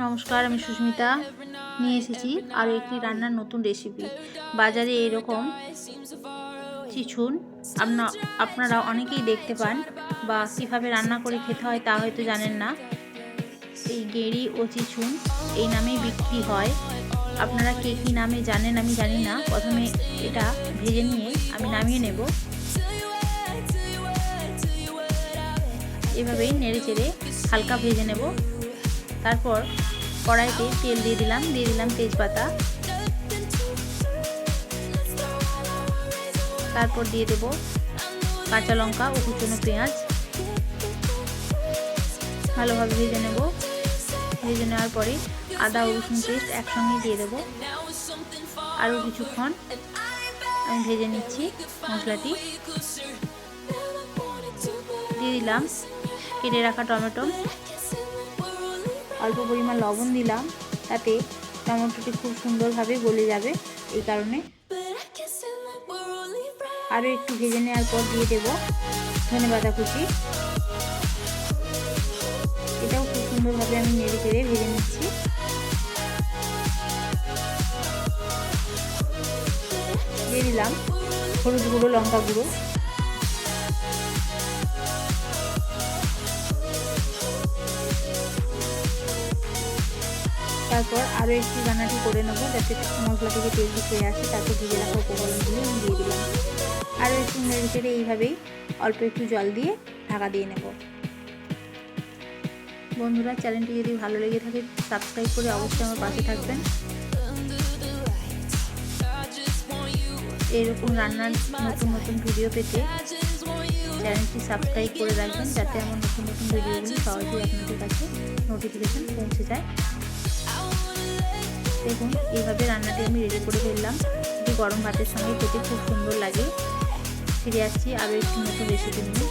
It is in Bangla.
নমস্কার, আমি সুস্মিতা নিয়ে এসেছি আরও একটি রান্নার নতুন রেসিপি। বাজারে এরকম চিছুন আপনারা অনেকেই দেখতে পান বা কীভাবে রান্না করে খেতে হয় তা হয়তো জানেন না। এই গেঁড়ি ও চিছুন এই নামেই বিক্রি হয়। আপনারা কে কী নামে জানেন আমি জানি না। প্রথমে এটা ভেজে নিয়ে আমি নামিয়ে নেব। এভাবেই নেড়ে চেড়ে হালকা ভেজে নেব। তারপর কড়াইতে তেল দিয়ে দিলাম তেজপাতা, তারপর দিয়ে দেব কাঁচা লঙ্কা ও কুচনো পেঁয়াজ। ভালোভাবে ভেজে নেব। ভেজে নেওয়ার পরে আদা ও রসুন পেস্ট একসঙ্গে দিয়ে দেব। আরও কিছুক্ষণ আমি ভেজে নিচ্ছি মশলাটি। দিয়ে দিলাম কেটে রাখা টমেটো, অল্প পরিমাণ লবণ দিলাম, তাতে টমেটোটি খুব সুন্দরভাবে গলে যাবে এই কারণে। আরও একটু ভেজে নেওয়ার পর দিয়ে দেব ধনেপাতা কুচি। এটাও খুব সুন্দরভাবে আমি নেড়ে চেড়ে ভেজে নিচ্ছি। দিয়ে দিলাম হলুদ গুঁড়ো, লঙ্কা গুঁড়ো। তারপর আরও একটু রান্নাটি করে নেবো যাতে মশলা থেকে তেল ছেড়ে আসে। তারপর ভেজে রাখা উপকরণগুলো আমি দিয়ে দিলাম। আরও একটু নেড়ে চেড়ে এইভাবেই অল্প একটু জল দিয়ে ঢাকা দিয়ে নেব। বন্ধুরা, চ্যানেলটি যদি ভালো লেগে থাকে সাবস্ক্রাইব করে অবশ্যই আমার পাশে থাকবেন। এরকম রান্নার নতুন নতুন ভিডিও পেতে চ্যানেলটি সাবস্ক্রাইব করে রাখবেন, যাতে আমার নতুন নতুন ভিডিওগুলি সহজেই আপনাদের কাছে নোটিফিকেশান পৌঁছে যায়। দেখুন, এইভাবে রান্নাটি আমি রেডি করে ফেললাম। এটি গরম ভাতের সঙ্গে খেতে খুব সুন্দর লাগে। ফিরে আসছি আরও একটি নতুন রেসিপি নিয়ে।